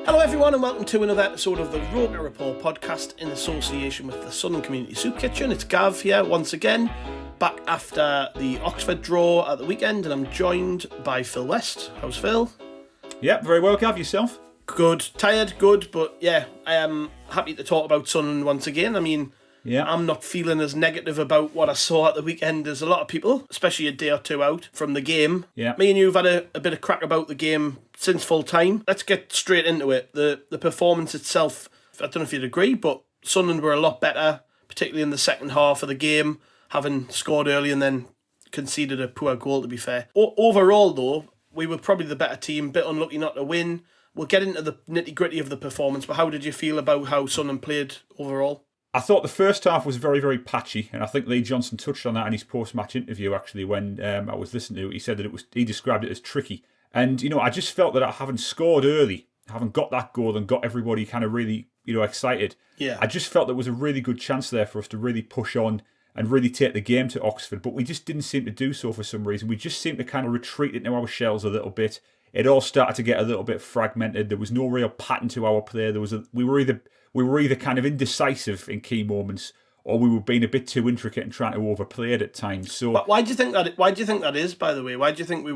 Hello everyone and welcome to another episode of the ROKER RAPPORT podcast in association with the Sunderland Community Soup Kitchen. It's Gav here once again, back after the Oxford draw at the weekend, and I'm joined by Phil West. How's Phil? Yep, very well, Gav. Yourself? Good. Tired, good, but yeah, I am happy to talk about Sunderland once again. I mean, I'm not feeling as negative about what I saw at the weekend as a lot of people, especially a day or two out from the game. Yeah. Me and you have had a bit of crack about the game since full time. Let's get straight into it. The performance itself, I don't know if you'd agree, but Sunderland were a lot better, particularly in the second half of the game, having scored early and then conceded a poor goal, to be fair. Overall, though, we were probably the better team, bit unlucky not to win. We'll get into the nitty-gritty of the performance, but how did you feel about how Sunderland played overall? I thought the first half was very, very patchy, and I think Lee Johnson touched on that in his post-match interview, actually, when I was listening to it. He said that he described it as tricky. And, I just felt that having scored early, having got that goal and got everybody kind of really, excited, I just felt there was a really good chance there for us to really push on and really take the game to Oxford. But we just didn't seem to do so for some reason. We just seemed to kind of retreat into our shells a little bit. It all started to get a little bit fragmented. There was no real pattern to our play. We were either kind of indecisive in key moments, or we were being a bit too intricate and trying to overplay it at times. So, but why do you think that is? By the way, why do you think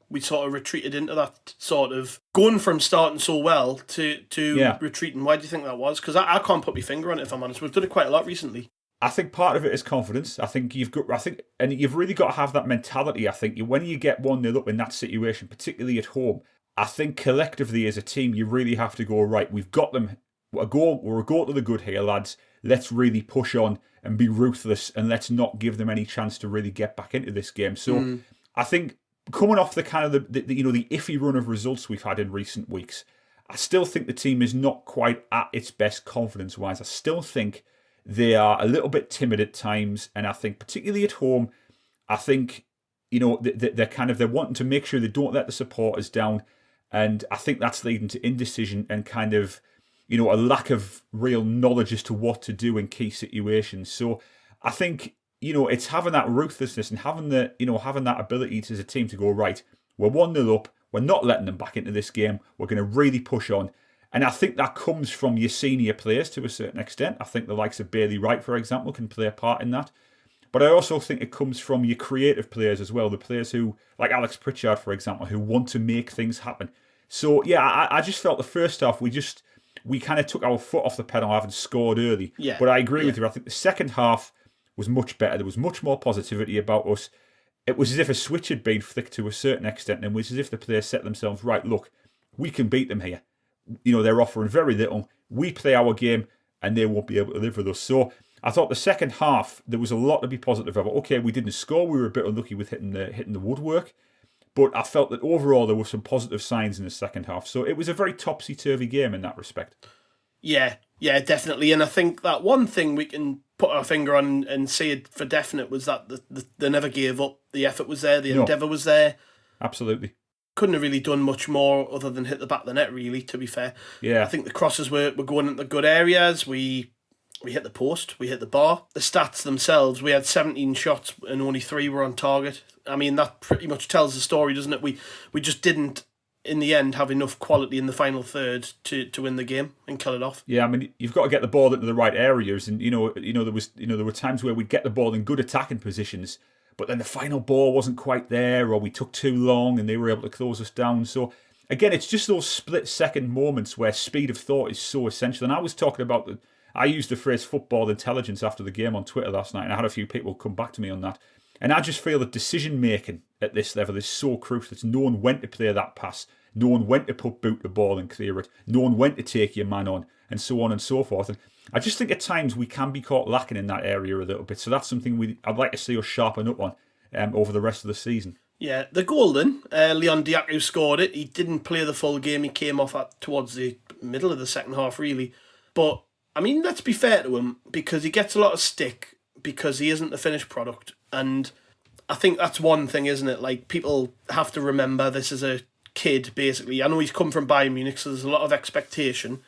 we sort of retreated into that sort of going from starting so well to retreating? Why do you think that was? Because I can't put my finger on it, if I'm honest. We've done it quite a lot recently. I think part of it is confidence. And you've really got to have that mentality. I think when you get 1-0 up in that situation, particularly at home, I think collectively as a team, you really have to go, right, we've got them. We're a goal to the good here, lads. Let's really push on and be ruthless, and let's not give them any chance to really get back into this game. So I think coming off the kind of the iffy run of results we've had in recent weeks, I still think the team is not quite at its best confidence-wise. I still think they are a little bit timid at times, and I think particularly at home, I think they're wanting to make sure they don't let the supporters down, and I think that's leading to indecision and kind of a lack of real knowledge as to what to do in key situations. So I think, it's having that ruthlessness and having that ability as a team to go, right, we're 1-0 up, we're not letting them back into this game, we're going to really push on. And I think that comes from your senior players to a certain extent. I think the likes of Bailey Wright, for example, can play a part in that. But I also think it comes from your creative players as well, the players who, like Alex Pritchard, for example, who want to make things happen. So, I just felt the first half, we kind of took our foot off the pedal having scored early. Yeah. But I agree with you. I think the second half was much better. There was much more positivity about us. It was as if a switch had been flicked to a certain extent, and it was as if the players set themselves, right, look, we can beat them here. They're offering very little. We play our game, and they won't be able to live with us. So I thought the second half, there was a lot to be positive about. Okay, we didn't score. We were a bit unlucky with hitting the woodwork. But I felt that overall there were some positive signs in the second half. So it was a very topsy-turvy game in that respect. Yeah, definitely. And I think that one thing we can put our finger on and say it for definite was that they never gave up. The effort was there. The endeavour was there. Absolutely. Couldn't have really done much more other than hit the back of the net, really, to be fair. Yeah. I think the crosses were going into good areas. We hit the post. We hit the bar. The stats themselves, we had 17 shots and only 3 were on target. I mean, that pretty much tells the story, doesn't it? We just didn't, in the end, have enough quality in the final third to win the game and kill it off. Yeah, I mean, you've got to get the ball into the right areas, and there were times where we'd get the ball in good attacking positions, but then the final ball wasn't quite there, or we took too long and they were able to close us down. So again, it's just those split-second moments where speed of thought is so essential. And I was talking about I used the phrase football intelligence after the game on Twitter last night, and I had a few people come back to me on that. And I just feel that decision-making at this level is so crucial. It's knowing when to play that pass, knowing when to put boot the ball and clear it, knowing when to take your man on, and so on and so forth. And I just think at times we can be caught lacking in that area a little bit. So that's something I'd like to see us sharpen up on over the rest of the season. Yeah, the goal then, Leon Dajaku scored it. He didn't play the full game. He came off towards the middle of the second half, really. But, I mean, let's be fair to him, because he gets a lot of stick because he isn't the finished product. And I think that's one thing, isn't it? Like, people have to remember this is a kid, basically. I know he's come from Bayern Munich, so there's a lot of expectation.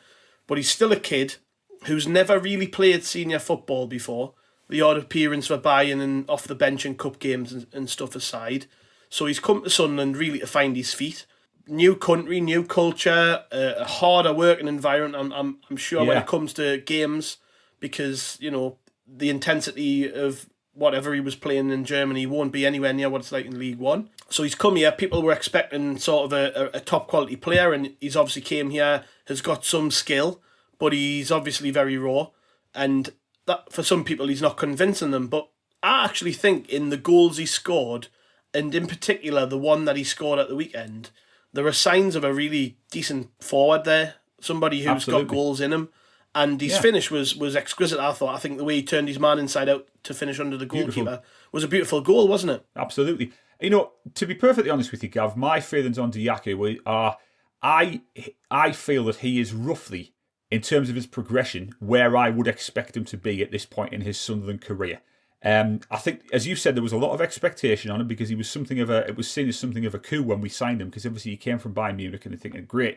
But he's still a kid who's never really played senior football before. the odd appearance for Bayern and off the bench in cup games and stuff aside. So he's come to Sunderland really to find his feet. New country, new culture, a harder working environment. I'm sure when it comes to games, because the intensity of whatever he was playing in Germany won't be anywhere near what it's like in League One. So he's come here. People were expecting sort of a top quality player, and he's obviously came here, has got some skill, but he's obviously very raw, and that for some people he's not convincing them. But I actually think in the goals he scored, and in particular the one that he scored at the weekend, there are signs of a really decent forward there, somebody who's got goals in him. And his finish was exquisite, I thought. I think the way he turned his man inside out to finish under the goalkeeper was a beautiful goal, wasn't it? Absolutely. To be perfectly honest with you, Gav, my feelings on Dajaku are, I feel that he is roughly, in terms of his progression, where I would expect him to be at this point in his Sunderland career. I think, as you said, there was a lot of expectation on him because he was it was seen as something of a coup when we signed him, because obviously he came from Bayern Munich and they're thinking, great,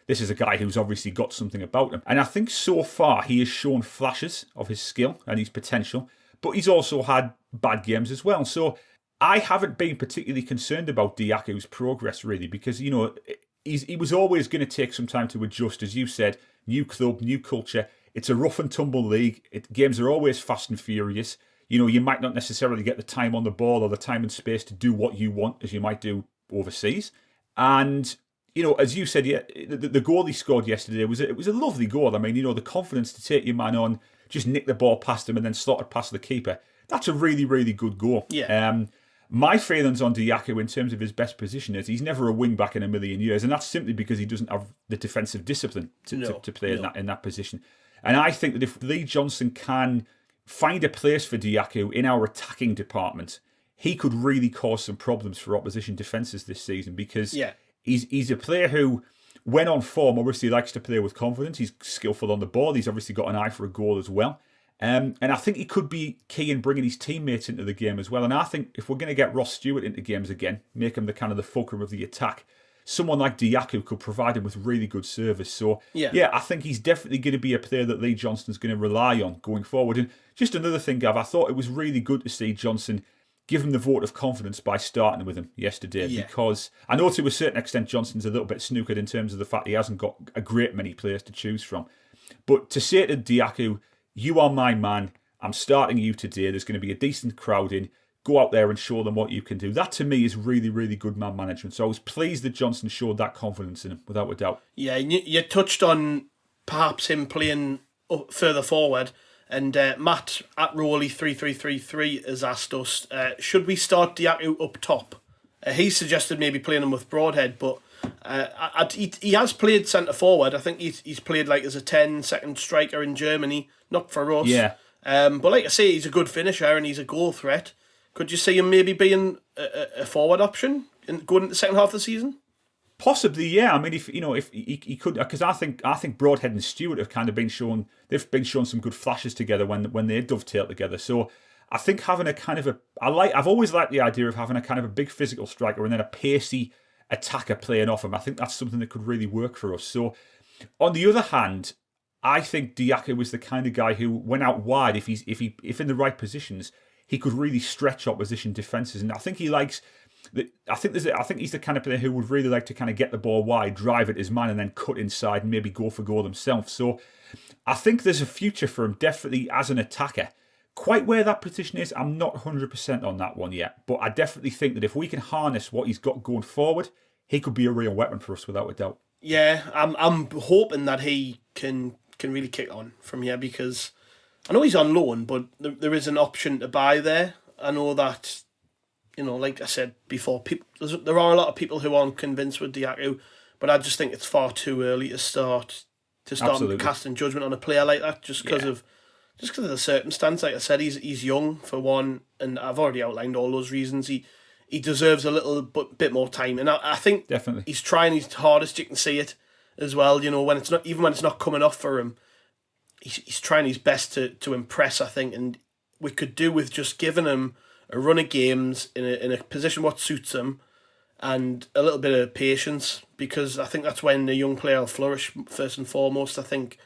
this is a guy who's obviously got something about him. And I think so far he has shown flashes of his skill and his potential, but he's also had bad games as well. So I haven't been particularly concerned about Dajaku's progress, really, because, he was always going to take some time to adjust, as you said, new club, new culture. It's a rough and tumble league. Games are always fast and furious. You might not necessarily get the time on the ball or the time and space to do what you want as you might do overseas. And as you said, the goal he scored yesterday it was a lovely goal. I mean, the confidence to take your man on, just nick the ball past him and then slot it past the keeper. That's a really, really good goal. Yeah. My feelings on Dajaku in terms of his best position is he's never a wing back in a million years, and that's simply because he doesn't have the defensive discipline to play in that position. And I think that if Lee Johnson can find a place for Dajaku in our attacking department, he could really cause some problems for opposition defences this season, because he's a player who, when on form, obviously likes to play with confidence. He's skillful on the ball. He's obviously got an eye for a goal as well. And I think he could be key in bringing his teammates into the game as well. And I think if we're going to get Ross Stewart into games again, make him the kind of the fulcrum of the attack, someone like Dajaku could provide him with really good service. So, I think he's definitely going to be a player that Lee Johnson's going to rely on going forward. And just another thing, Gav, I thought it was really good to see Johnson give him the vote of confidence by starting with him yesterday, because I know to a certain extent Johnson's a little bit snookered in terms of the fact he hasn't got a great many players to choose from. But to say to Dajaku, you are my man, I'm starting you today, there's going to be a decent crowd in, go out there and show them what you can do. That to me is really, really good man management. So I was pleased that Johnson showed that confidence in him, without a doubt. Yeah, you touched on perhaps him playing further forward. And Matt at Rowley3333 has asked us, should we start Dajaku up top? He suggested maybe playing him with Broadhead, but he has played centre forward. I think he's played like as a 10-second striker in Germany, not for us. Yeah. But like I say, he's a good finisher and he's a goal threat. Could you see him maybe being a forward option going into the second half of the season? Possibly, yeah. I mean, if he could, because I think Broadhead and Stewart have kind of been shown, they've been shown some good flashes together when they dovetail together. So I think having a kind of I've always liked the idea of having a kind of a big physical striker and then a pacey attacker playing off him. I think that's something that could really work for us. So on the other hand, I think Dajaku was the kind of guy who went out wide if in the right positions, he could really stretch opposition defences. And I think he likes. I think he's the kind of player who would really like to kind of get the ball wide, drive at his man, and then cut inside and maybe go for goal himself. So I think there's a future for him, definitely as an attacker. Quite where that position is, I'm not 100% on that one yet. But I definitely think that if we can harness what he's got going forward, he could be a real weapon for us without a doubt. Yeah, I'm hoping that he can really kick on from here, because I know he's on loan, but there is an option to buy there. I know that. Like I said before, there are a lot of people who aren't convinced with Dajaku, but I just think it's far too early to start casting judgment on a player like that, just because of the circumstance. Like I said, he's young for one, and I've already outlined all those reasons. He deserves a little bit more time, and I think definitely he's trying his hardest. You can see it as well. When it's not coming off for him, he's trying his best to impress. I think, and we could do with just giving him a run of games in a position what suits him, and a little bit of patience, because I think that's when the young player will flourish first and foremost. I think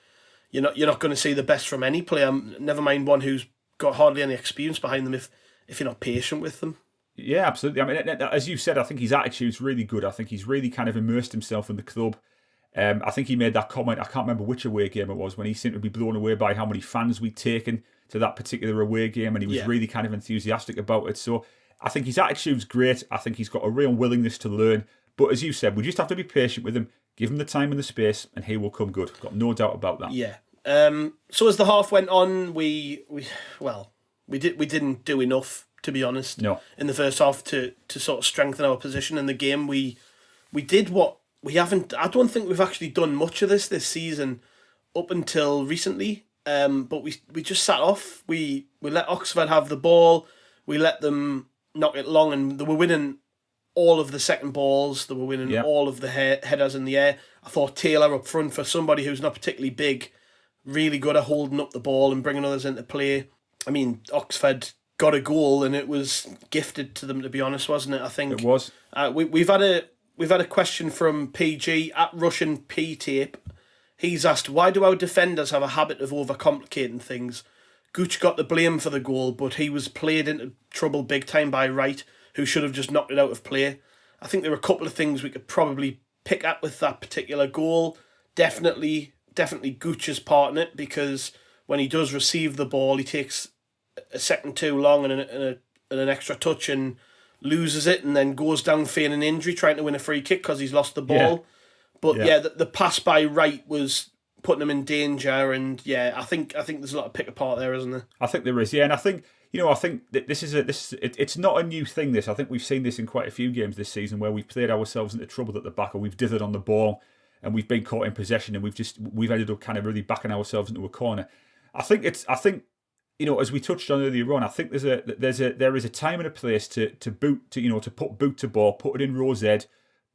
you're not going to see the best from any player, never mind one who's got hardly any experience behind them if you're not patient with them. Yeah, absolutely. I mean, as you said, I think his attitude's really good. I think he's really kind of immersed himself in the club. I think he made that comment, I can't remember which away game it was, when he seemed to be blown away by how many fans we'd taken to that particular away game, and he was really kind of enthusiastic about it. So I think his attitude's great. I think he's got a real willingness to learn. But as you said, we just have to be patient with him, give him the time and the space, and he will come good. Got no doubt about that. Yeah. So as the half went on, we didn't do enough, to be honest. No. In the first half to sort of strengthen our position in the game. We did what we haven't. I don't think we've actually done much of this season up until recently. But we just sat off. We let Oxford have the ball. We let them knock it long, and they were winning all of the second balls. They were winning all of the headers in the air. I thought Taylor up front, for somebody who's not particularly big, really good at holding up the ball and bringing others into play. I mean, Oxford got a goal and it was gifted to them, to be honest, wasn't it? I think it was. We've had a question from PG at Russian P Tape. He's asked, why do our defenders have a habit of overcomplicating things? Gooch got the blame for the goal, but he was played into trouble big time by Wright, who should have just knocked it out of play. I think there are a couple of things we could probably pick at with that particular goal. Definitely Gooch's part in it, because when he does receive the ball, he takes a second too long and an extra touch and loses it, and then goes down feigning injury, trying to win a free kick because he's lost the ball. But the pass by Wright was putting him in danger, and I think there's a lot of pick apart there, isn't there? I think there is, and I think that it's not a new thing. This, I think we've seen this in quite a few games this season where we've played ourselves into trouble at the back, or we've dithered on the ball and we've been caught in possession, and we've ended up kind of really backing ourselves into a corner. I think as we touched on earlier on, I think there is a time and a place to put boot to ball, put it in row Z,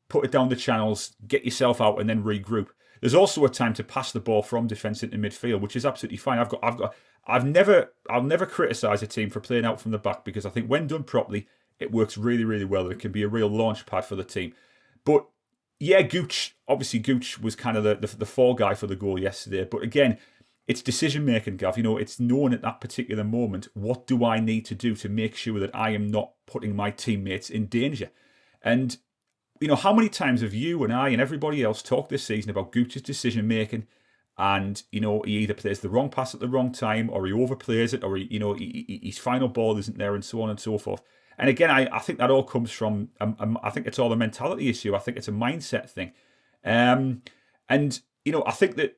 put it down the channels, get yourself out, and then regroup. There's also a time to pass the ball from defence into midfield, which is absolutely fine. I'll never criticise a team for playing out from the back, because I think when done properly, it works really, really well. It can be a real launch pad for the team. But Gooch was kind of the fall guy for the goal yesterday. But again, it's decision making, Gav. It's knowing at that particular moment, what do I need to do to make sure that I am not putting my teammates in danger? And how many times have you and I and everybody else talked this season about Gooch's decision making, and he either plays the wrong pass at the wrong time, or he overplays it, or his final ball isn't there, and so on and so forth. And again, I think that all comes from I think it's all a mentality issue. I think it's a mindset thing, and I think that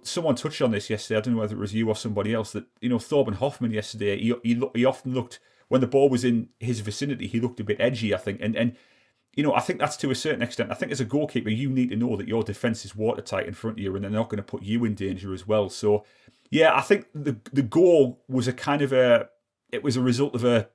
someone touched on this yesterday. I don't know whether it was you or somebody else, that Thorben Hoffman yesterday, he often looked, when the ball was in his vicinity, he looked a bit edgy, I think, and I think that's to a certain extent. I think as a goalkeeper, you need to know that your defence is watertight in front of you, and they're not going to put you in danger as well. So, I think the goal was it was a result of a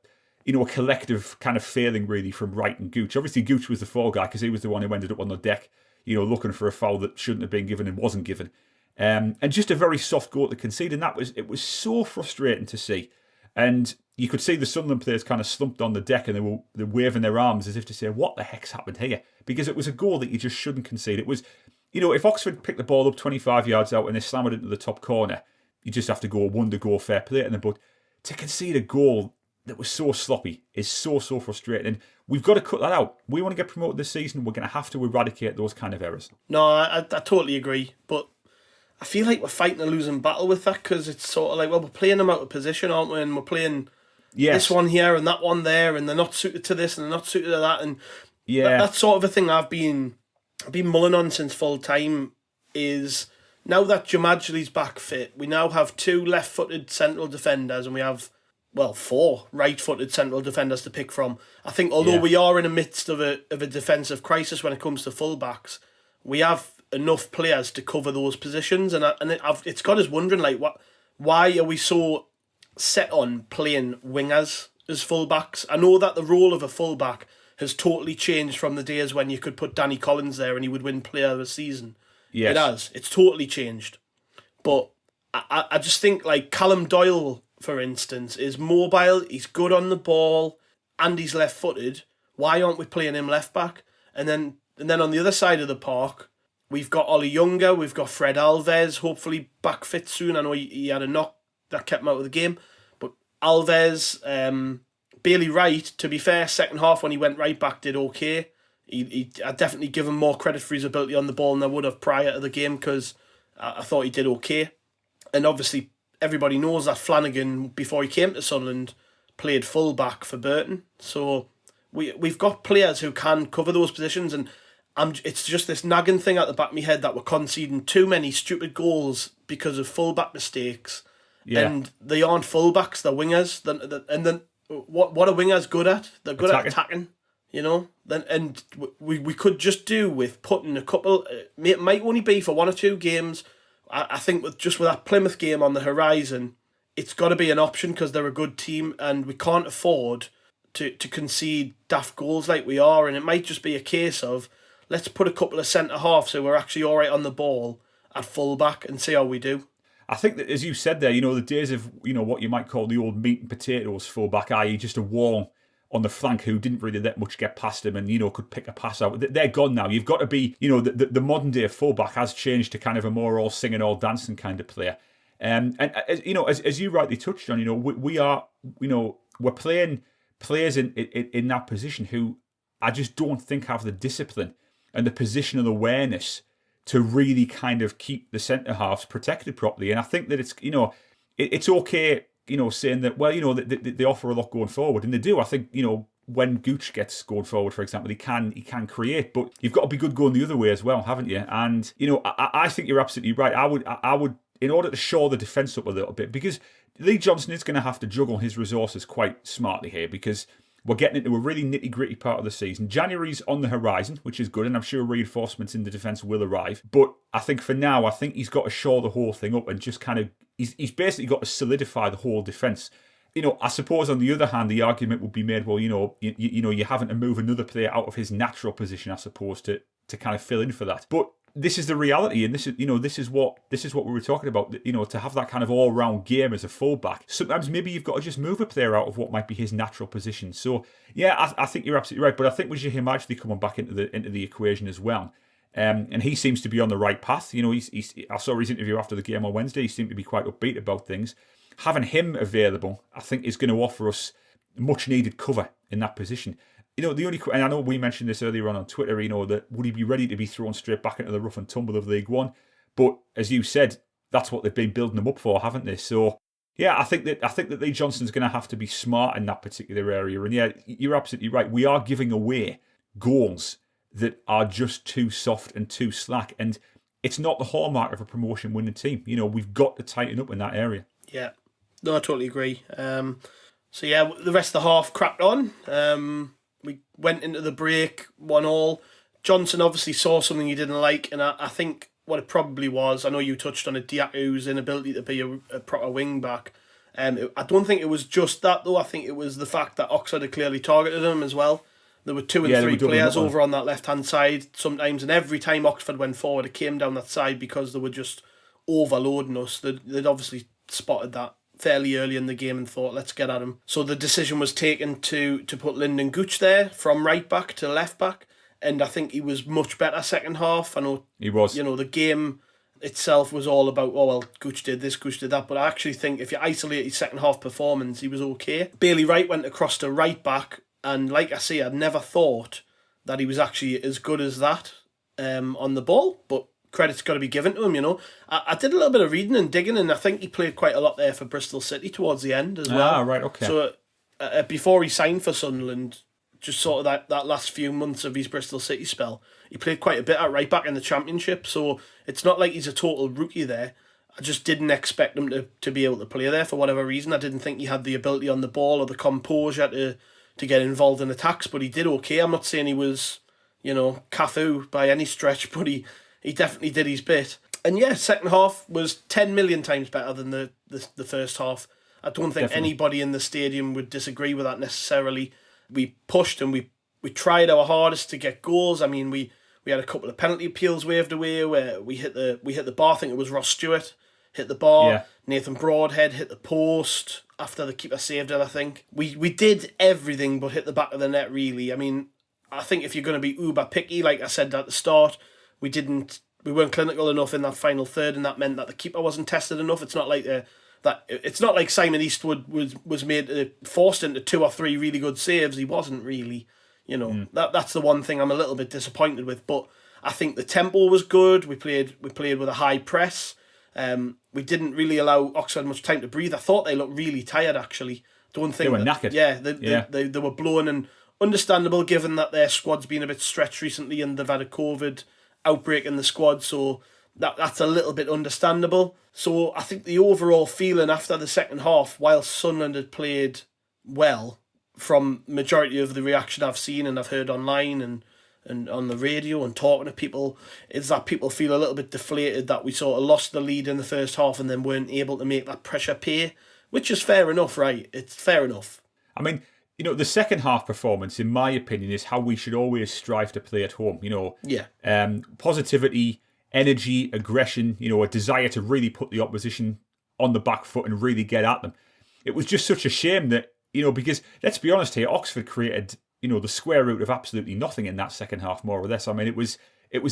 collective kind of failing, really, from Wright and Gooch. Obviously, Gooch was the fall guy, because he was the one who ended up on the deck, looking for a foul that shouldn't have been given and wasn't given. And just a very soft goal to concede, and it was so frustrating to see. And you could see the Sunderland players kind of slumped on the deck, and they're waving their arms as if to say, what the heck's happened here? Because it was a goal that you just shouldn't concede. It was, if Oxford picked the ball up 25 yards out and they slam it into the top corner, you just have to go wonder goal, fair play to them. But to concede a goal that was so sloppy is so frustrating. And we've got to cut that out. We want to get promoted this season. We're going to have to eradicate those kind of errors. No, I totally agree. But I feel like we're fighting a losing battle with that, because it's sort of like, well, we're playing them out of position, aren't we? And we're playing this one here and that one there, and they're not suited to this and they're not suited to that. And that's sort of a thing I've been mulling on since full time, is now that Jamajli's back fit, we now have 2 left-footed central defenders, and we have, 4 right-footed central defenders to pick from. I think although we are in the midst of a defensive crisis when it comes to fullbacks, we have enough players to cover those positions, and it's got us wondering, like, why are we so set on playing wingers as fullbacks? I know that the role of a fullback has totally changed from the days when you could put Danny Collins there and he would win Player of the Season. Yes. It has. It's totally changed. But I just think, like, Callum Doyle, for instance, is mobile, he's good on the ball, and he's left-footed. Why aren't we playing him left-back? And then on the other side of the park, we've got Ollie Younger, we've got Fred Alves, hopefully back fit soon. I know he had a knock that kept him out of the game. But Alves, Bailey Wright, to be fair, second half when he went right back did okay. I'd definitely give him more credit for his ability on the ball than I would have prior to the game, because I thought he did okay. And obviously, everybody knows that Flanagan, before he came to Sunderland, played fullback for Burton. So we've got players who can cover those positions, and it's just this nagging thing at the back of my head that we're conceding too many stupid goals because of fullback mistakes. Yeah. And they aren't fullbacks, they're wingers. And then what are wingers good at? They're good at attacking. You know, and we could just do with putting a couple. It might only be for 1 or 2 games. I think with that Plymouth game on the horizon, it's got to be an option because they're a good team, and we can't afford to concede daft goals like we are. And it might just be a case of let's put a couple of centre halves so we're actually all right on the ball at fullback and see how we do. I think that, as you said there, the days of what you might call the old meat and potatoes fullback, i.e., just a wall on the flank who didn't really let much get past him and, could pick a pass out. They're gone now. You've got to be, the modern day fullback has changed to kind of a more all singing, all dancing kind of player. And as you rightly touched on, we are, we're playing players in that position who I just don't think have the discipline and the positional awareness to really kind of keep the centre halves protected properly. And I think that it's, it's okay, saying that, well, they offer a lot going forward, and they do. I think, when Gooch gets going forward, for example, he can create, but you've got to be good going the other way as well, haven't you? And, I think you're absolutely right. I would, in order to shore the defence up a little bit, because Lee Johnson is going to have to juggle his resources quite smartly here, because we're getting into a really nitty-gritty part of the season. January's on the horizon, which is good, and I'm sure reinforcements in the defence will arrive. But I think for now, he's got to shore the whole thing up and just kind of... He's basically got to solidify the whole defence. I suppose on the other hand, the argument would be made, well, you're having to move another player out of his natural position, I suppose, to kind of fill in for that. But this is the reality, and this is what we were talking about. To have that kind of all-round game as a fullback, sometimes maybe you've got to just move a player out of what might be his natural position. So yeah, I think you're absolutely right. But I think with Jaheim actually coming back into the equation as well, and he seems to be on the right path. I saw his interview after the game on Wednesday. He seemed to be quite upbeat about things. Having him available, I think, is going to offer us much needed cover in that position. The only, and I know we mentioned this earlier on Twitter, that would he be ready to be thrown straight back into the rough and tumble of League One? But as you said, that's what they've been building him up for, haven't they? So yeah, I think that Lee Johnson's going to have to be smart in that particular area. And yeah, you're absolutely right. We are giving away goals that are just too soft and too slack, and it's not the hallmark of a promotion winning team. We've got to tighten up in that area. Yeah, no, I totally agree. So yeah, the rest of the half cracked on. We went into the break 1-1. Johnson obviously saw something he didn't like, and I think what it probably was, I know you touched on it, Dajaku's inability to be a proper wing back. I don't think it was just that though. I think it was the fact that Oxford had clearly targeted him as well. There were 2 and 3 players over on that left-hand side sometimes, and every time Oxford went forward, it came down that side because they were just overloading us. They'd obviously spotted that fairly early in the game and thought, let's get at him. So the decision was taken to put Lyndon Gooch there from right back to left back, and I think he was much better second half. I know he was. The game itself was all about, oh well, Gooch did this, Gooch did that, but I actually think if you isolate his second half performance, he was okay. Bailey Wright went across to right back, and like I say, I'd never thought that he was actually as good as that on the ball, but credit's got to be given to him, I did a little bit of reading and digging, and I think he played quite a lot there for Bristol City towards the end as well. Ah, right, okay. So before he signed for Sunderland, just sort of that last few months of his Bristol City spell, he played quite a bit at right back in the Championship, so it's not like he's a total rookie there. I just didn't expect him to be able to play there for whatever reason. I didn't think he had the ability on the ball or the composure to get involved in attacks, but he did okay. I'm not saying he was, Cafu by any stretch, but he definitely did his bit. And yeah, second half was 10 million times better than the first half. I don't think anybody in the stadium would disagree with that necessarily. We pushed and we tried our hardest to get goals. I mean, we had a couple of penalty appeals waved away where we hit the bar. I think it was Ross Stewart hit the bar. Yeah. Nathan Broadhead hit the post after the keeper saved it, I think. We did everything but hit the back of the net, really. I mean, I think if you're going to be uber picky, like I said at the start, we weren't clinical enough in that final third, and that meant that the keeper wasn't tested enough. It's not like that it's not like Simon Eastwood was made forced into 2 or 3 really good saves. He wasn't really, That's the one thing I'm a little bit disappointed with. But I think the tempo was good. We played with a high press. We didn't really allow Oxford much time to breathe. I thought they looked really tired, actually. Don't think they were knackered. Yeah, they were blown, and understandable given that their squad's been a bit stretched recently and they've had a COVID outbreak in the squad, so that's a little bit understandable. So I think the overall feeling after the second half, while Sunderland had played well, from majority of the reaction I've seen and I've heard online and on the radio and talking to people, is that people feel a little bit deflated that we sort of lost the lead in the first half and then weren't able to make that pressure pay, which is fair enough, right? It's fair enough. I mean, the second half performance, in my opinion, is how we should always strive to play at home. Positivity, energy, aggression, a desire to really put the opposition on the back foot and really get at them. It was just such a shame that, because let's be honest here, Oxford created, the square root of absolutely nothing in that second half, more or less. I mean, it was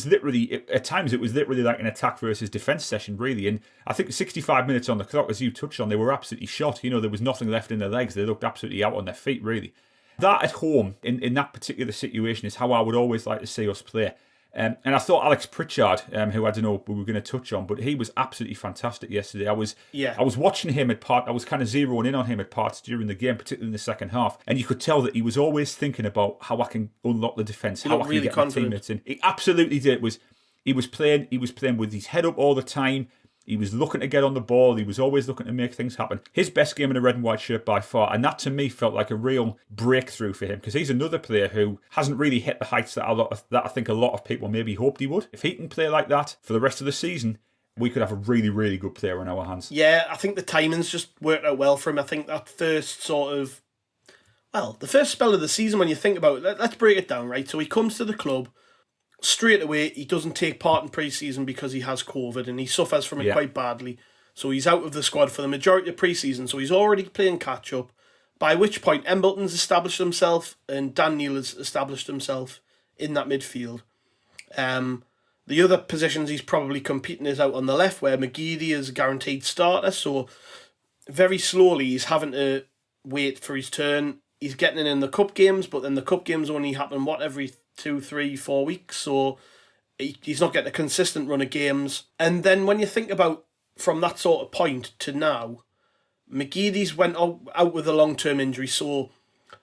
literally, at times it was literally like an attack versus defence session, really. And I think 65 minutes on the clock, as you touched on, they were absolutely shot. There was nothing left in their legs. They looked absolutely out on their feet, really. That at home, in that particular situation, is how I would always like to see us play. And I thought Alex Pritchard, who I don't know we were going to touch on, but he was absolutely fantastic yesterday. I was watching him at part. I was kind of zeroing in on him at parts during the game, particularly in the second half, and you could tell that he was always thinking about how I can unlock the defence, how I can get my teammates in. He absolutely did. He was playing with his head up all the time. He was looking to get on the ball. He was always looking to make things happen. His best game in a red and white shirt by far. And that to me felt like a real breakthrough for him, because he's another player who hasn't really hit the heights that I think a lot of people maybe hoped he would. If he can play like that for the rest of the season, we could have a really, really good player in our hands. Yeah, I think the timing's just worked out well for him. I think that first the first spell of the season, when you think about it, let's break it down, right? So he comes to the club. Straight away, he doesn't take part in pre-season because he has COVID and he suffers from it quite badly. So he's out of the squad for the majority of pre-season. So he's already playing catch-up, by which point Embleton's established himself and Dan Neil has established himself in that midfield. The other positions he's probably competing is out on the left, where McGeady is a guaranteed starter. So very slowly he's having to wait for his turn. He's getting in the cup games, but then the cup games only happen, every 2, 3, 4 weeks, so he's not getting a consistent run of games. And then when you think about from that sort of point to now, McGeady's went out with a long-term injury, so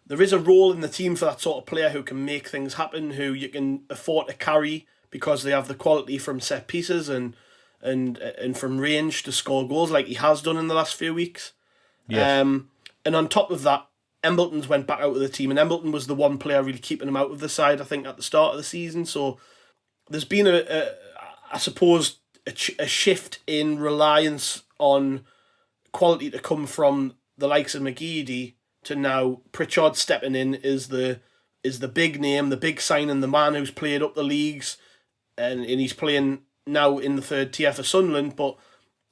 there is a role in the team for that sort of player who can make things happen, who you can afford to carry because they have the quality from set pieces and from range to score goals like he has done in the last few weeks. Yes. And on top of that, Embleton's went back out of the team, and Embleton was the one player really keeping him out of the side, I think, at the start of the season. So there's been I suppose, a shift in reliance on quality to come from the likes of McGeady to now Pritchard stepping in is the big name, the big signing, the man who's played up the leagues, and he's playing now in the third tier for Sunderland, but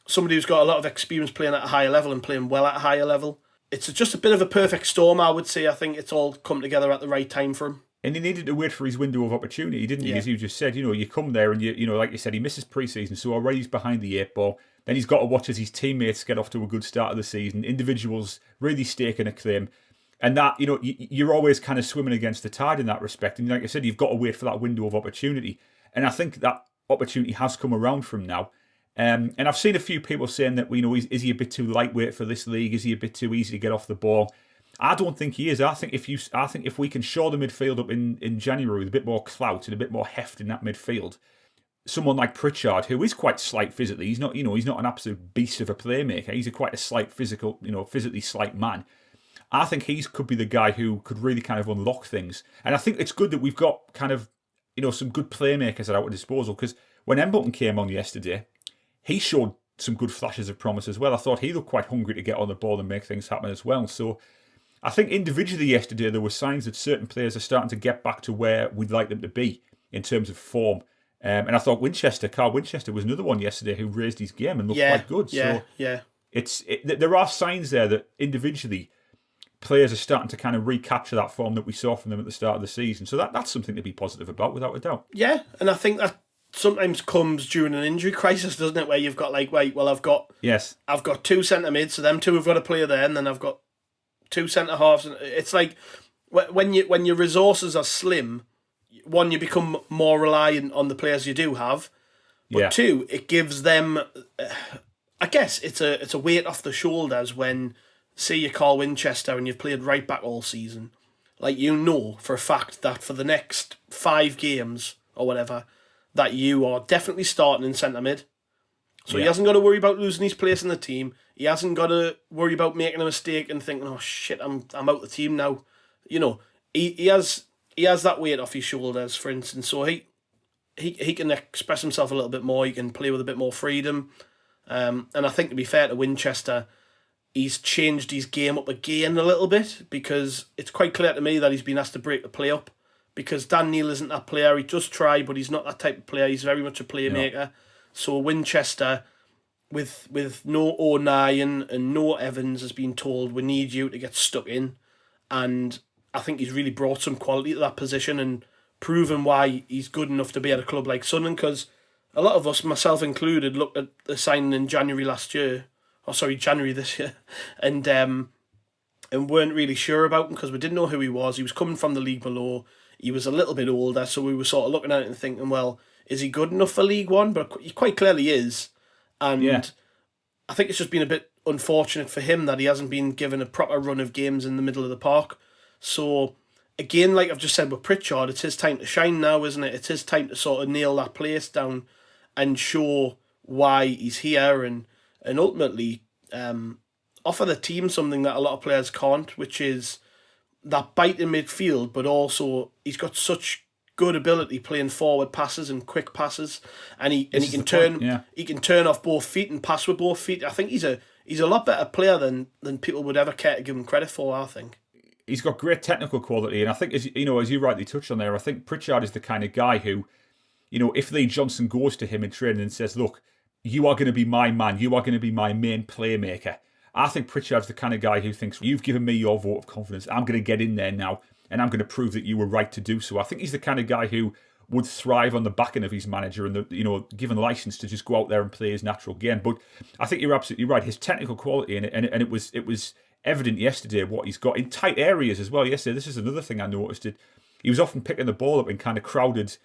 somebody who's got a lot of experience playing at a higher level and playing well at a higher level. It's just a bit of a perfect storm, I would say. I think it's all come together at the right time for him. And he needed to wait for his window of opportunity, didn't he? As you just said, you come there and, like you said, he misses pre-season, so already he's behind the 8 ball. Then he's got to watch as his teammates get off to a good start of the season. Individuals really staking a claim. And that, you're always kind of swimming against the tide in that respect. And like I said, you've got to wait for that window of opportunity. And I think that opportunity has come around from now. And I've seen a few people saying that, is he a bit too lightweight for this league? Is he a bit too easy to get off the ball? I don't think he is. I think if we can shore the midfield up in January with a bit more clout and a bit more heft in that midfield, someone like Pritchard, who is quite slight physically, he's not an absolute beast of a playmaker. He's quite a slight physically slight man. I think he could be the guy who could really kind of unlock things. And I think it's good that we've got kind of, some good playmakers at our disposal, because when Embleton came on yesterday, he showed some good flashes of promise as well. I thought he looked quite hungry to get on the ball and make things happen as well. So I think individually yesterday there were signs that certain players are starting to get back to where we'd like them to be in terms of form. And I thought Carl Winchester was another one yesterday who raised his game and looked quite good. There are signs there that individually players are starting to kind of recapture that form that we saw from them at the start of the season. So that's something to be positive about, without a doubt. Yeah, and I think that sometimes comes during an injury crisis, doesn't it? Where you've got like, wait, well, I've got two centre mids, so them two have got to play there, and then I've got two centre halves. And it's like when your resources are slim, one, you become more reliant on the players you do have, but two, it gives them. I guess it's a weight off the shoulders when, say, you call Winchester and you've played right back all season. Like, you know for a fact that for the next 5 games or whatever, that you are definitely starting in centre mid. So he hasn't got to worry about losing his place in the team. He hasn't got to worry about making a mistake and thinking, oh shit, I'm out the team now. You know, he has that weight off his shoulders, for instance. So he can express himself a little bit more. He can play with a bit more freedom. And I think, to be fair to Winchester, he's changed his game up again a little bit, because it's quite clear to me that he's been asked to break the play up, because Dan Neil isn't that player. He does try, but he's not that type of player. He's very much a playmaker. No. So Winchester, with no O'Nien and no Evans, has been told, we need you to get stuck in. And I think he's really brought some quality to that position and proven why he's good enough to be at a club like Sunderland, because a lot of us, myself included, looked at the signing in January this year, and weren't really sure about him because we didn't know who he was. He was coming from the league below. He was a little bit older, so we were sort of looking at it and thinking, well, is he good enough for League One? But he quite clearly is. And I think it's just been a bit unfortunate for him that he hasn't been given a proper run of games in the middle of the park. So, again, like I've just said with Pritchard, it's his time to shine now, isn't it? It's his time to sort of nail that place down and show why he's here, and ultimately offer the team something that a lot of players can't, which is that bite in midfield, but also he's got such good ability playing forward passes and quick passes, and he can turn off both feet and pass with both feet. I think he's a lot better player than people would ever care to give him credit for, I think. He's got great technical quality, and I think, as you rightly touched on there, I think Pritchard is the kind of guy who, if Lee Johnson goes to him in training and says, look, you are going to be my man, you are going to be my main playmaker, I think Pritchard's the kind of guy who thinks, you've given me your vote of confidence, I'm going to get in there now, and I'm going to prove that you were right to do so. I think he's the kind of guy who would thrive on the backing of his manager and given license to just go out there and play his natural game. But I think you're absolutely right. His technical quality and it was evident yesterday what he's got in tight areas as well. Yesterday, this is another thing I noticed. He was often picking the ball up in kind of crowded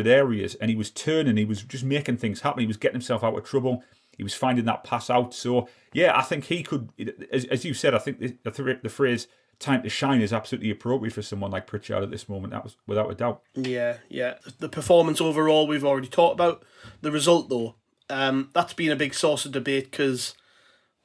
areas, and he was turning. He was just making things happen. He was getting himself out of trouble. He was finding that pass out. So yeah, I think he could, as you said, I think the phrase "time to shine" is absolutely appropriate for someone like Pritchard at this moment. That was without a doubt. Yeah. The performance overall we've already talked about. The result though, that's been a big source of debate because,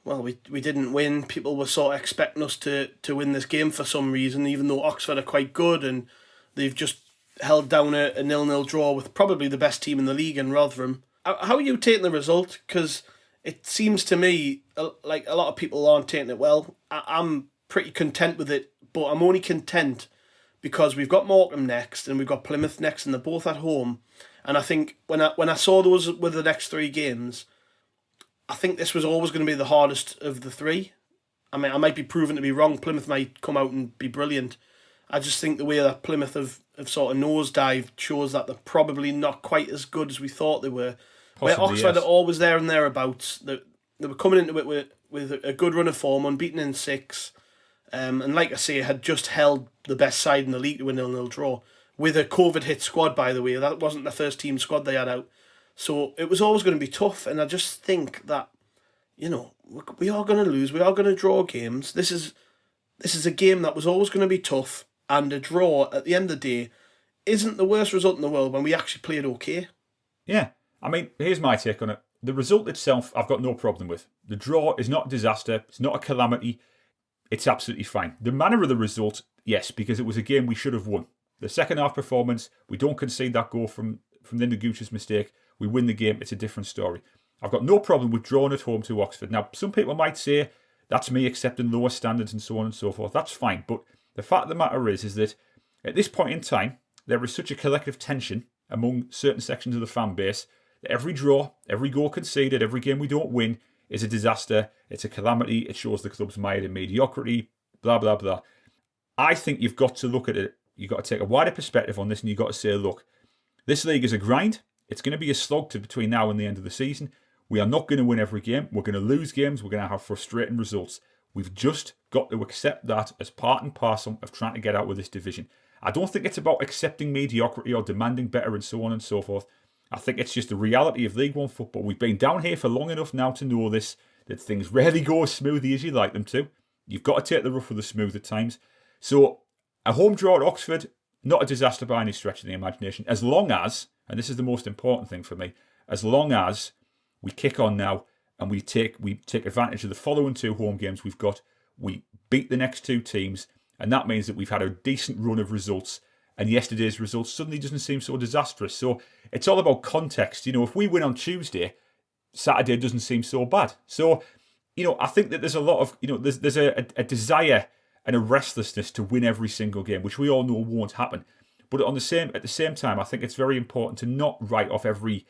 well, we didn't win. People were sort of expecting us to win this game for some reason, even though Oxford are quite good and they've just held down a 0-0 draw with probably the best team in the league in Rotherham. How are you taking the result? Because it seems to me like a lot of people aren't taking it well. I'm pretty content with it, but I'm only content because we've got Morecambe next and we've got Plymouth next, and they're both at home. And I think when I saw those with the next 3 games, I think this was always going to be the hardest of the 3. I mean, I might be proven to be wrong. Plymouth might come out and be brilliant. I just think the way that Plymouth have sort of nosedived shows that they're probably not quite as good as we thought they were. Possibly, where Oxford are always there and thereabouts. They were coming into it with a good run of form, unbeaten in 6. And like I say, had just held the best side in the league to a 0-0 draw. With a COVID-hit squad, by the way. That wasn't the first team squad they had out. So it was always going to be tough. And I just think that, we are going to lose. We are going to draw games. This is a game that was always going to be tough. And a draw, at the end of the day, isn't the worst result in the world when we actually played okay. Yeah. I mean, here's my take on it. The result itself, I've got no problem with. The draw is not a disaster. It's not a calamity. It's absolutely fine. The manner of the result, yes, because it was a game we should have won. The second half performance, we don't concede that goal from Linda Gooch's mistake. We win the game. It's a different story. I've got no problem with drawing at home to Oxford. Now, some people might say that's me accepting lower standards and so on and so forth. That's fine. But the fact of the matter is that at this point in time, there is such a collective tension among certain sections of the fan base that every draw, every goal conceded, every game we don't win is a disaster. It's a calamity. It shows the club's mired in mediocrity, blah, blah, blah. I think you've got to look at it. You've got to take a wider perspective on this, and you've got to say, look, this league is a grind. It's going to be a slog between now and the end of the season. We are not going to win every game. We're going to lose games. We're going to have frustrating results. We've just got to accept that as part and parcel of trying to get out of this division. I don't think it's about accepting mediocrity or demanding better and so on and so forth. I think it's just the reality of League One football. We've been down here for long enough now to know this, that things rarely go as smoothly as you like them to. You've got to take the rough with the smooth at times. So a home draw at Oxford, not a disaster by any stretch of the imagination, as long as, and this is the most important thing for me, as long as we kick on now and we take advantage of the following 2 home games we've got, we beat the next 2 teams, and that means that we've had a decent run of results, and yesterday's results suddenly doesn't seem so disastrous. So it's all about context. If we win on Tuesday, Saturday doesn't seem so bad. So, I think that there's a lot of, there's a desire and a restlessness to win every single game, which we all know won't happen. But at the same time, I think it's very important to not write off every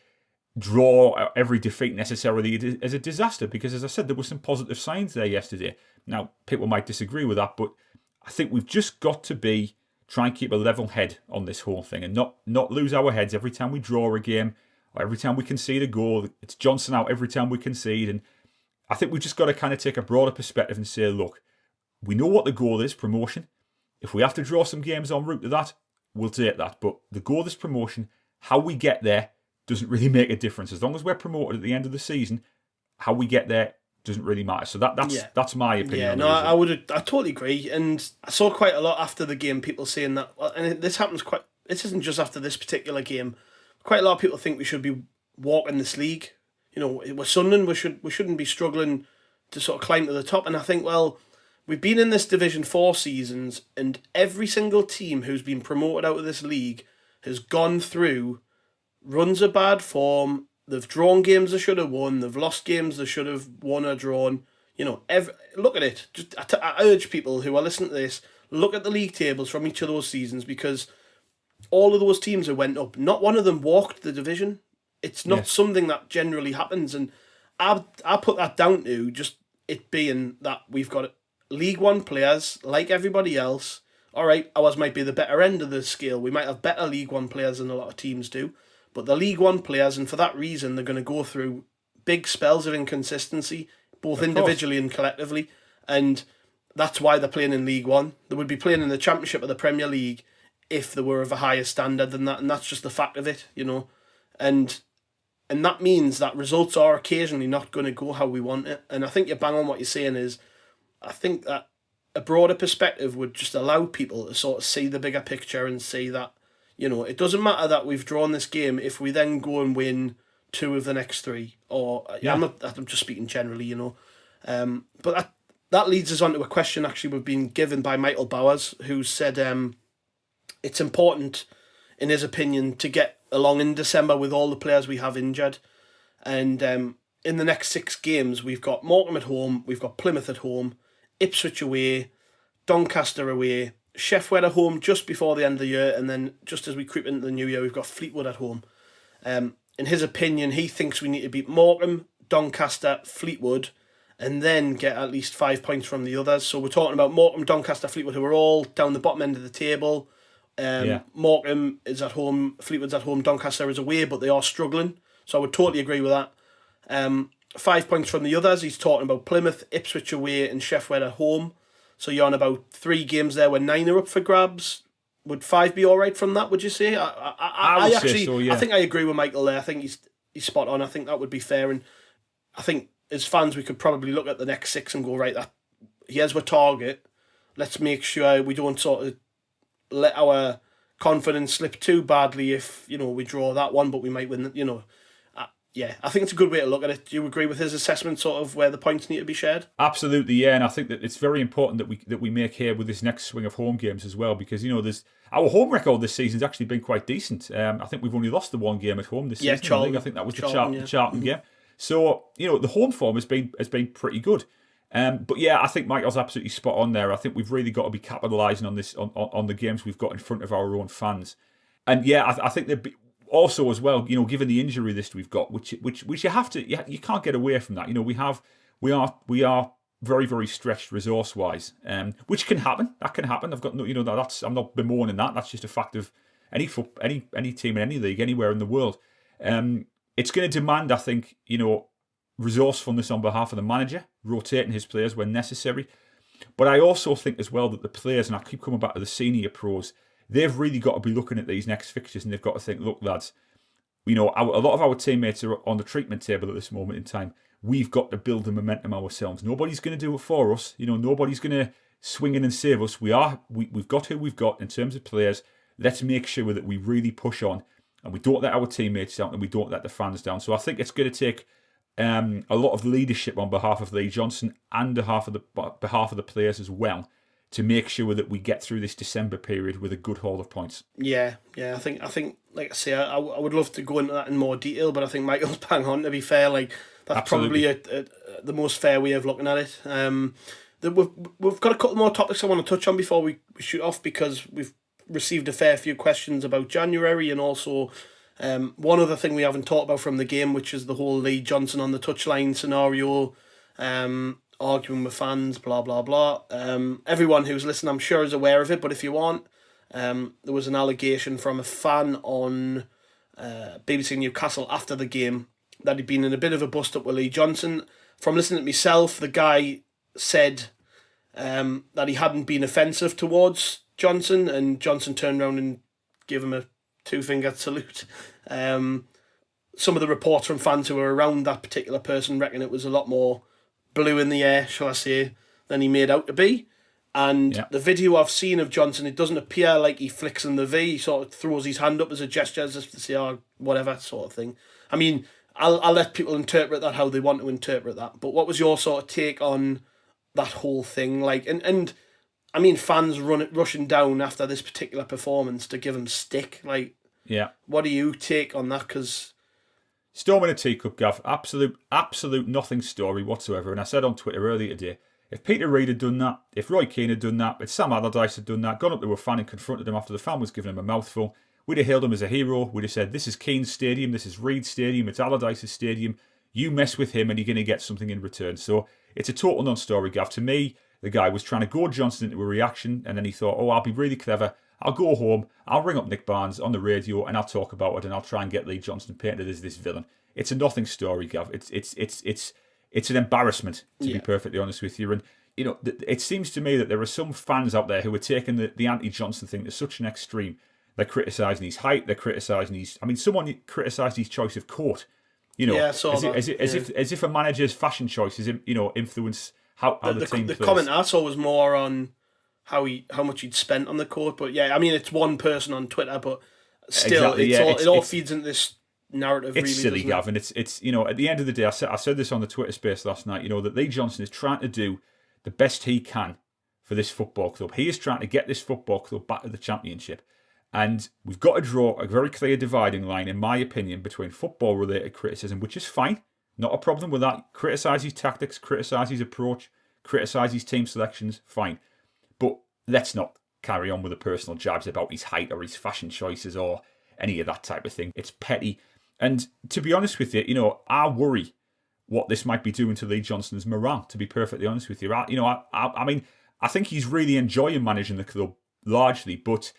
draw, every defeat necessarily as a disaster, because as I said, there were some positive signs there yesterday. Now, people might disagree with that, but I think we've just got to try and keep a level head on this whole thing and not lose our heads every time we draw a game or every time we concede a goal. It's Johnson out every time we concede. And I think we've just got to kind of take a broader perspective and say, look, we know what the goal is, promotion. If we have to draw some games en route to that, we'll take that. But the goal is promotion. How we get there doesn't really make a difference. As long as we're promoted at the end of the season, how we get there doesn't really matter. So that's my opinion. Yeah, no, I totally agree. And I saw quite a lot after the game, people saying that, and this isn't just after this particular game. Quite a lot of people think we should be walking this league. We're Sunderland, we shouldn't be struggling to sort of climb to the top. And I think, well, we've been in this division 4 seasons, and every single team who's been promoted out of this league has gone through runs of bad form. They've drawn games they should have won. They've lost games they should have won or drawn. Look at it. I urge people who are listening to this, look at the league tables from each of those seasons, because all of those teams who went up, not one of them walked the division. It's not something that generally happens, and I put that down to just it being that we've got League One players like everybody else. All right, ours might be the better end of the scale. We might have better League One players than a lot of teams do. But the League One players, and for that reason, they're going to go through big spells of inconsistency, both individually and collectively. And that's why they're playing in League One. They would be playing in the Championship of the Premier League if they were of a higher standard than that. And that's just the fact of it, And that means that results are occasionally not going to go how we want it. And I think you're bang on what you're saying is, I think that a broader perspective would just allow people to sort of see the bigger picture and see that, it doesn't matter that we've drawn this game if we then go and win 2 of the next 3. Or I'm just speaking generally, But that leads us on to a question actually we've been given by Michael Bowers, who said it's important, in his opinion, to get along in December with all the players we have injured. And in the next 6 games, we've got Morecambe at home, we've got Plymouth at home, Ipswich away, Doncaster away, Sheffield at home just before the end of the year, and then just as we creep into the new year, we've got Fleetwood at home. In his opinion, he thinks we need to beat Morecambe, Doncaster, Fleetwood, and then get at least 5 points from the others. So we're talking about Morecambe, Doncaster, Fleetwood, who are all down the bottom end of the table. Morecambe is at home, Fleetwood's at home, Doncaster is away, but they are struggling. So I would totally agree with that. 5 points from the others. He's talking about Plymouth, Ipswich away, and Sheffield at home. So you're on about 3 games there where 9 are up for grabs. Would 5 be all right from that, would you say? I would actually say so, yeah. I think I agree with Michael there. I think he's spot on. I think that would be fair. And I think as fans, we could probably look at the next 6 and go, right, here's our target. Let's make sure we don't sort of let our confidence slip too badly if, we draw that one, but we might win, I think it's a good way to look at it. Do you agree with his assessment, sort of where the points need to be shared? Absolutely, yeah, and I think that it's very important that we make here with this next swing of home games as well, because there's our home record this season's actually been quite decent. I think we've only lost the 1 game at home this season. Charlton. I think that was the Charlton game. So the home form has been pretty good. But yeah, I think Michael's absolutely spot on there. I think we've really got to be capitalising on this on the games we've got in front of our own fans, and yeah, I think they'd be. Also, as well, given the injury list we've got, which you have to, you can't get away from that. We are very, very stretched resource wise, which can happen. That can happen. I've got I'm not bemoaning that. That's just a fact of any team in any league anywhere in the world. It's going to demand, I think, resourcefulness on behalf of the manager, rotating his players when necessary. But I also think as well that the players, and I keep coming back to the senior pros, they've really got to be looking at these next fixtures and they've got to think, look, lads, a lot of our teammates are on the treatment table at this moment in time. We've got to build the momentum ourselves. Nobody's going to do it for us. Nobody's going to swing in and save us. We've got who we've got in terms of players. Let's make sure that we really push on and we don't let our teammates down and we don't let the fans down. So I think it's going to take a lot of leadership on behalf of Lee Johnson and behalf of the players as well to make sure that we get through this December period with a good haul of points. Yeah. I think like I say, I would love to go into that in more detail, but I think Michael's bang on. To be fair, like that's Absolutely. probably the most fair way of looking at it. We've got a couple more topics I want to touch on before we shoot off, because we've received a fair few questions about January, and also one other thing we haven't talked about from the game, which is the whole Lee Johnson on the touchline scenario, arguing with fans, blah blah blah. Everyone who's listening, I'm sure, is aware of it, but if you aren't, there was an allegation from a fan on BBC Newcastle after the game that he'd been in a bit of a bust up with Lee Johnson. From listening to myself, the guy said that he hadn't been offensive towards Johnson, and Johnson turned around and gave him a 2-finger salute. Some of the reports from fans who were around that particular person reckon it was a lot more blue in the air, shall I say, than he made out to be. And the video I've seen of Johnson, it doesn't appear like he flicks in the V. He sort of throws his hand up as a gesture, as if to say, oh, whatever sort of thing. I mean, I'll let people interpret that how they want to interpret that. But what was your sort of take on that whole thing? Like, and I mean, fans rushing down after this particular performance to give him stick. Like, what do you take on that? Because storm in a teacup, Gav. Absolute nothing story whatsoever. And I said on Twitter earlier today, if Peter Reid had done that, if Roy Keane had done that, if Sam Allardyce had done that, gone up to a fan and confronted him after the fan was giving him a mouthful, we'd have hailed him as a hero. We'd have said, this is Keane's stadium, this is Reid's stadium, it's Allardyce's stadium. You mess with him and you're going to get something in return. So it's a total non-story, Gav. To me, the guy was trying to goad Johnson into a reaction, and then he thought, oh, I'll be really clever. I'll go home, I'll ring up Nick Barnes on the radio and I'll talk about it and I'll try and get Lee Johnson painted as this villain. It's a nothing story, Gav. It's an embarrassment, to be perfectly honest with you. And it seems to me that there are some fans out there who are taking the anti-Johnson thing to such an extreme. They're criticising his height. They're criticising his. I mean, someone criticised his choice of coat. As if a manager's fashion choices, influence how the team plays. The comment I saw was more on how much he'd spent on the coat. But yeah, I mean, it's one person on Twitter, but still, it all feeds into this narrative. It's really, silly, Gavin. It's at the end of the day, I said this on the Twitter space last night. That Lee Johnson is trying to do the best he can for this football club. He is trying to get this football club back to the Championship. And we've got to draw a very clear dividing line, in my opinion, between football-related criticism, which is fine, not a problem with that. Criticise his tactics, criticise his approach, criticise his team selections, fine. But let's not carry on with the personal jabs about his height or his fashion choices or any of that type of thing. It's petty. And to be honest with you, I worry what this might be doing to Lee Johnson's morale, to be perfectly honest with you. I mean, I think he's really enjoying managing the club largely, but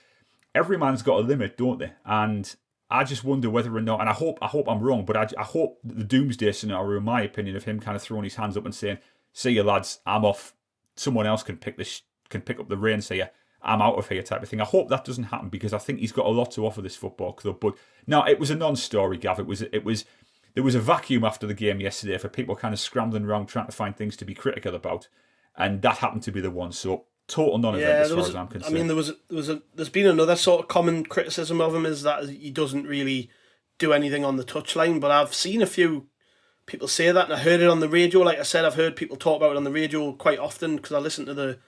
every man's got a limit, don't they? And I just wonder whether or not, and I hope I'm wrong, but I hope the doomsday scenario, in my opinion, of him kind of throwing his hands up and saying, "See you lads, I'm off. Someone else can pick up the reins here. I'm out of here," type of thing. I hope that doesn't happen, because I think he's got a lot to offer this football club. But no, it was a non-story, Gav. There was a vacuum after the game yesterday for people kind of scrambling around trying to find things to be critical about, and that happened to be the one. So total non-event as far as I'm concerned. I mean, there's been another sort of common criticism of him, is that he doesn't really do anything on the touchline. But I've seen a few people say that, and I heard it on the radio. Like I said, I've heard people talk about it on the radio quite often, because I listen to the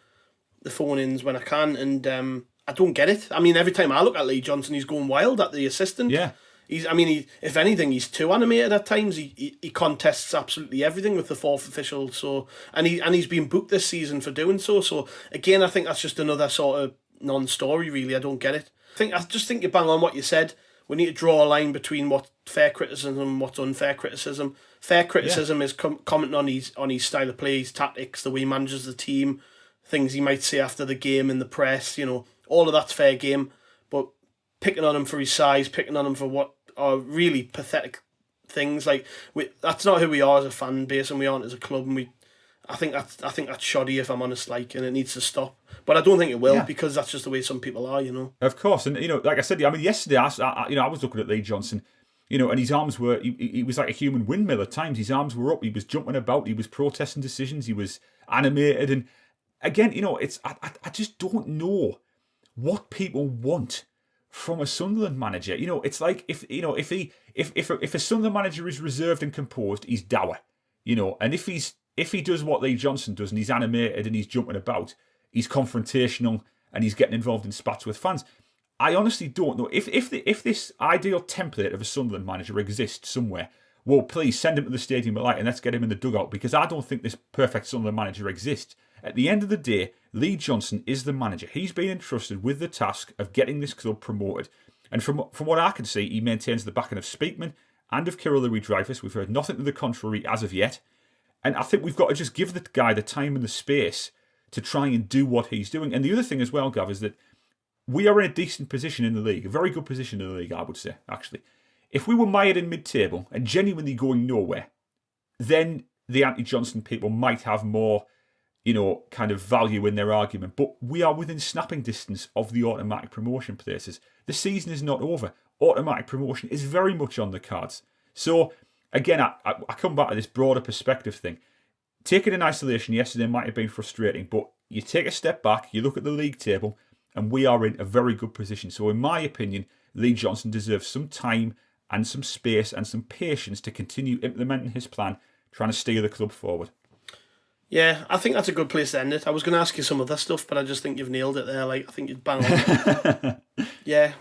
phone-ins when I can, and I don't get it. I mean, every time I look at Lee Johnson, he's going wild at the assistant. Yeah. If anything, he's too animated at times. He contests absolutely everything with the fourth official. So, and he's been booked this season for doing so. So again, I think that's just another sort of non-story. Really, I don't get it. I just think you bang on what you said. We need to draw a line between what's fair criticism and what's unfair criticism. Fair criticism is commenting on his style of play, his tactics, the way he manages the team, things he might say after the game in the press. All of that's fair game. But picking on him for his size, picking on him for what are really pathetic things. Like that's not who we are as a fan base, and we aren't as a club. And I think that's shoddy, if I'm honest. Like, and it needs to stop. But I don't think it will, because that's just the way some people are, you know. Of course, and like I said, I mean, yesterday, I was looking at Lee Johnson, and his arms were, he was like a human windmill at times. His arms were up, he was jumping about, he was protesting decisions, he was animated, and again, I just don't know what people want from a Sunderland manager. It's like if a Sunderland manager is reserved and composed, he's dour, and if he does what Lee Johnson does and he's animated and he's jumping about, he's confrontational and he's getting involved in spats with fans. I honestly don't know if this ideal template of a Sunderland manager exists somewhere. Well, please send him to the Stadium of Light and let's get him in the dugout, because I don't think this perfect Sunderland manager exists. At the end of the day, Lee Johnson is the manager. He's been entrusted with the task of getting this club promoted. And from what I can see, he maintains the backing of Speakman and of Kirill Louis-Dreyfus. We've heard nothing to the contrary as of yet. And I think we've got to just give the guy the time and the space to try and do what he's doing. And the other thing as well, Gav, is that we are in a decent position in the league, a very good position in the league, I would say, actually. If we were mired in mid-table and genuinely going nowhere, then the anti-Johnson people might have more, kind of value in their argument. But we are within snapping distance of the automatic promotion places. The season is not over. Automatic promotion is very much on the cards. So, again, I come back to this broader perspective thing. Taking in isolation yesterday might have been frustrating, but you take a step back, you look at the league table, and we are in a very good position. So in my opinion, Lee Johnson deserves some time and some space and some patience to continue implementing his plan, trying to steer the club forward. Yeah, I think that's a good place to end it. I was going to ask you some other stuff, but I just think you've nailed it there. Like, I think you'd bang on. Yeah,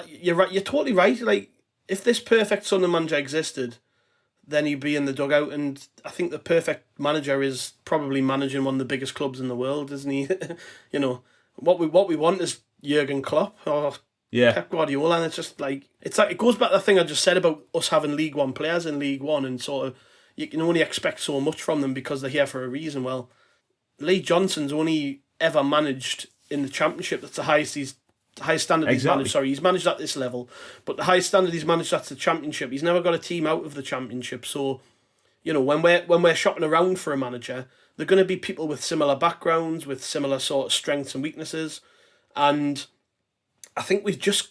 you're right. You're totally right. Like, if this perfect Sunderland manager existed, then he'd be in the dugout. And I think the perfect manager is probably managing one of the biggest clubs in the world, isn't he? What we want is Jurgen Klopp or Pep Guardiola, and it's just like it goes back to the thing I just said about us having League One players in League One, and sort of you can only expect so much from them because they're here for a reason. Well, Lee Johnson's only ever managed in the Championship. That's the highest standard he's managed. Sorry, he's managed at this level, but the highest standard he's managed, that's the Championship. He's never got a team out of the Championship. So, when we're shopping around for a manager, they're going to be people with similar backgrounds, with similar sort of strengths and weaknesses. And I think we've just...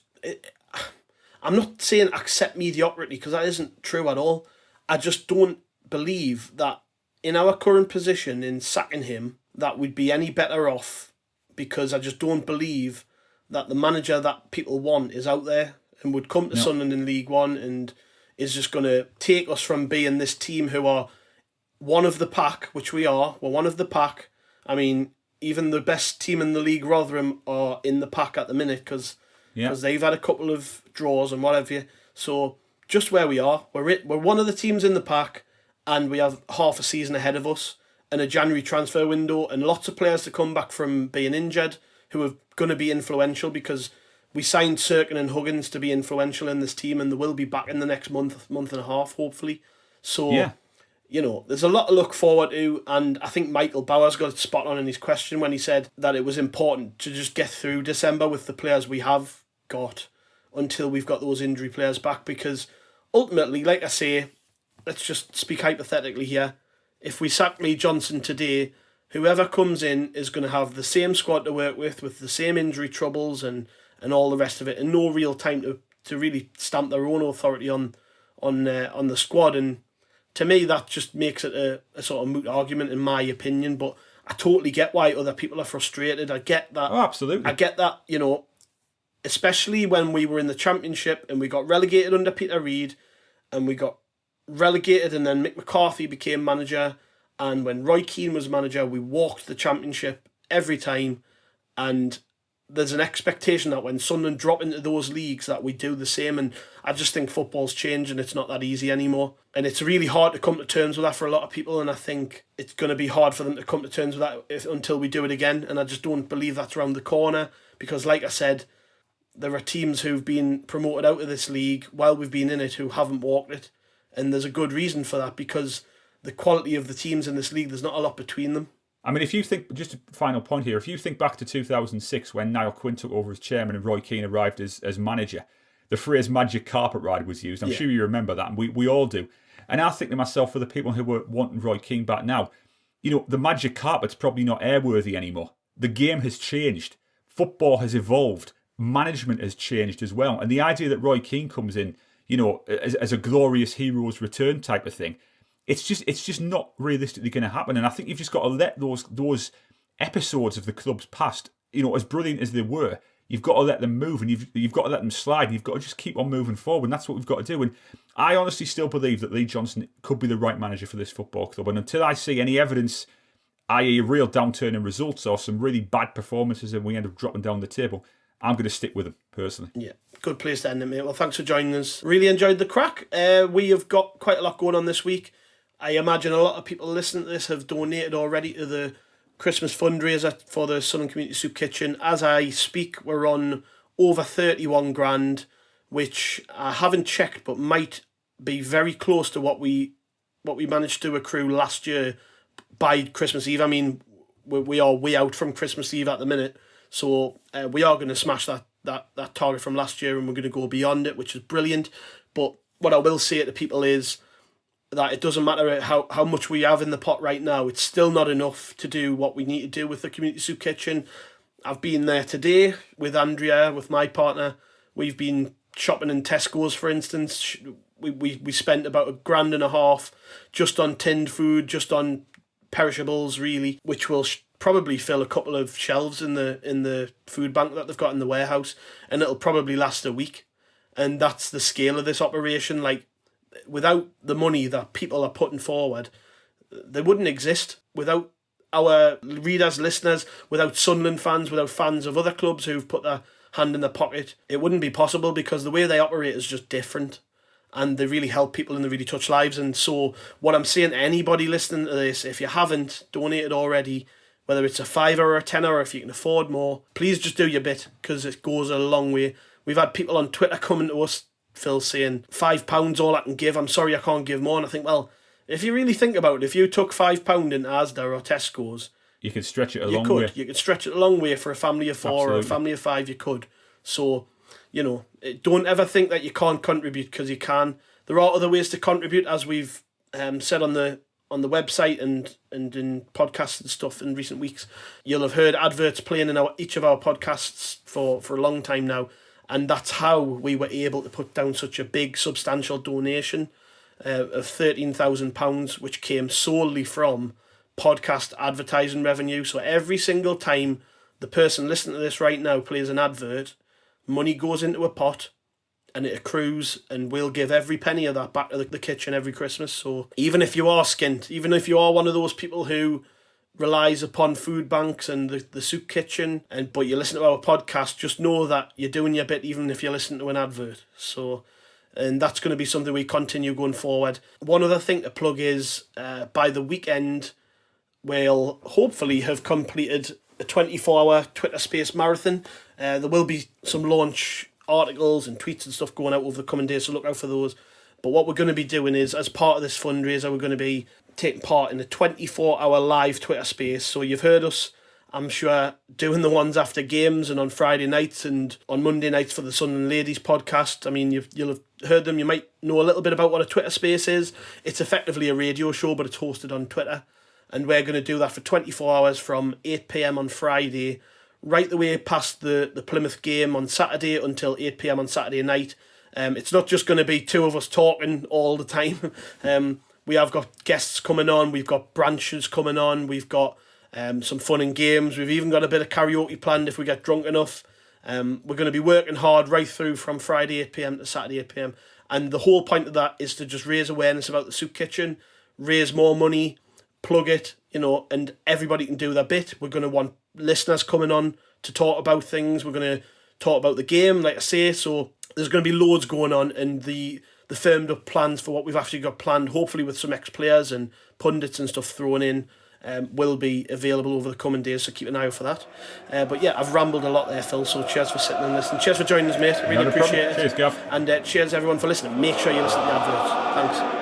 I'm not saying accept mediocrity, because that isn't true at all. I just don't believe that in our current position, in sacking him, that we'd be any better off, because I just don't believe that the manager that people want is out there and would come to Sunderland in League One and is just going to take us from being this team who are one of the pack, which we are. We're one of the pack. I mean, even the best team in the league, Rotherham, are in the pack at the minute because they've had a couple of draws and whatever. So just where we are, we're one of the teams in the pack, and we have half a season ahead of us and a January transfer window and lots of players to come back from being injured who are going to be influential, because we signed Sirkin and Huggins to be influential in this team, and they will be back in the next month and a half, hopefully. So... there's a lot to look forward to, and I think Michael Bauer's got it spot on in his question when he said that it was important to just get through December with the players we have got until we've got those injury players back, because ultimately, like I say, let's just speak hypothetically here, if we sack Lee Johnson today, whoever comes in is going to have the same squad to work with the same injury troubles and all the rest of it, and no real time to really stamp their own authority on the squad. And to me, that just makes it a sort of moot argument, in my opinion. But I totally get why other people are frustrated. I get that. Oh, absolutely. I get that, especially when we were in the Championship and we got relegated under Peter Reid, and we got relegated, and then Mick McCarthy became manager. And when Roy Keane was manager, we walked the Championship every time. And there's an expectation that when Sunderland drop into those leagues that we do the same, and I just think football's changed and it's not that easy anymore. And it's really hard to come to terms with that for a lot of people, and I think it's going to be hard for them to come to terms with that until we do it again, and I just don't believe that's around the corner, because like I said, there are teams who've been promoted out of this league while we've been in it who haven't walked it, and there's a good reason for that, because the quality of the teams in this league, there's not a lot between them. I mean, if you think, just a final point here, if you think back to 2006 when Niall Quinn took over as chairman and Roy Keane arrived as manager, the phrase magic carpet ride was used. I'm sure you remember that, and we all do. And I think to myself, for the people who were wanting Roy Keane back now, the magic carpet's probably not airworthy anymore. The game has changed. Football has evolved. Management has changed as well. And the idea that Roy Keane comes in, as a glorious hero's return type of thing, it's just not realistically going to happen. And I think you've just got to let those episodes of the club's past, as brilliant as they were, you've got to let them move, and you've got to let them slide, and you've got to just keep on moving forward. And that's what we've got to do. And I honestly still believe that Lee Johnson could be the right manager for this football club. And until I see any evidence, i.e. a real downturn in results or some really bad performances and we end up dropping down the table, I'm going to stick with him, personally. Yeah, good place to end it, mate. Well, thanks for joining us. Really enjoyed the crack. We have got quite a lot going on this week. I imagine a lot of people listening to this have donated already to the Christmas fundraiser for the Sunderland Community Soup Kitchen. As I speak, we're on over 31 grand, which I haven't checked, but might be very close to what we managed to accrue last year by Christmas Eve. I mean, we are way out from Christmas Eve at the minute, so we are going to smash that target from last year, and we're going to go beyond it, which is brilliant. But what I will say to people is that it doesn't matter how much we have in the pot right now, it's still not enough to do what we need to do with the Community Soup Kitchen. I've been there today with Andrea, with my partner. We've been shopping in Tesco's, for instance. We spent about £1,500 just on tinned food, just on perishables, really, which will probably fill a couple of shelves in the food bank that they've got in the warehouse, and it'll probably last a week. And that's the scale of this operation. Like, without the money that people are putting forward, they wouldn't exist. Without our readers, listeners, without Sunderland fans, without fans of other clubs who've put their hand in their pocket, it wouldn't be possible, because the way they operate is just different, and they really help people and they really touch lives. And so what I'm saying to anybody listening to this, if you haven't donated already, whether it's a £5 or a £10, or if you can afford more, please just do your bit, because it goes a long way. We've had people on Twitter coming to us, Phil, saying £5 all I can give, I'm sorry I can't give more. And I think, well, if you really think about it, if you took £5 in Asda or Tesco's, you could stretch it a long way. You could stretch it a long way for a family of 4 Absolutely. or a family of 5. You could. So, don't ever think that you can't contribute, because you can. There are other ways to contribute, as we've said on the website and in podcasts and stuff in recent weeks. You'll have heard adverts playing in each of our podcasts for a long time now. And that's how we were able to put down such a big, substantial donation of £13,000, which came solely from podcast advertising revenue. So every single time the person listening to this right now plays an advert, money goes into a pot and it accrues, and we'll give every penny of that back to the kitchen every Christmas. So even if you are skint, even if you are one of those people who relies upon food banks and the soup kitchen, but you listen to our podcast, just know that you're doing your bit, even if you listen to an advert. So, and that's going to be something we continue going forward. One other thing to plug is by the weekend we'll hopefully have completed a 24-hour Twitter Space marathon. There will be some launch articles and tweets and stuff going out over the coming days, so look out for those. But what we're going to be doing is, as part of this fundraiser, we're going to be taking part in a 24-hour live Twitter Space. So you've heard us, I'm sure, doing the ones after games and on Friday nights and on Monday nights for the Sunderland Ladies podcast. I mean, you'll have heard them. You might know a little bit about what a Twitter Space is. It's effectively a radio show, but it's hosted on Twitter. And we're going to do that for 24 hours from 8 p.m. on Friday, right the way past the Plymouth game on Saturday until 8 p.m. on Saturday night. It's not just going to be two of us talking all the time. We have got guests coming on, we've got branches coming on, we've got some fun and games, we've even got a bit of karaoke planned if we get drunk enough. We're going to be working hard right through from Friday 8 p.m. to Saturday 8 p.m. And the whole point of that is to just raise awareness about the soup kitchen, raise more money, plug it, and everybody can do their bit. We're going to want listeners coming on to talk about things. We're going to talk about the game, like I say. So there's going to be loads going on, and the firmed up plans for what we've actually got planned, hopefully with some ex-players and pundits and stuff thrown in, will be available over the coming days, so keep an eye out for that. But yeah, I've rambled a lot there, Phil, so cheers for sitting and listening. Cheers for joining us, mate. Really appreciate it. Cheers, Gav. And cheers everyone for listening. Make sure you listen to the adverts. Thanks.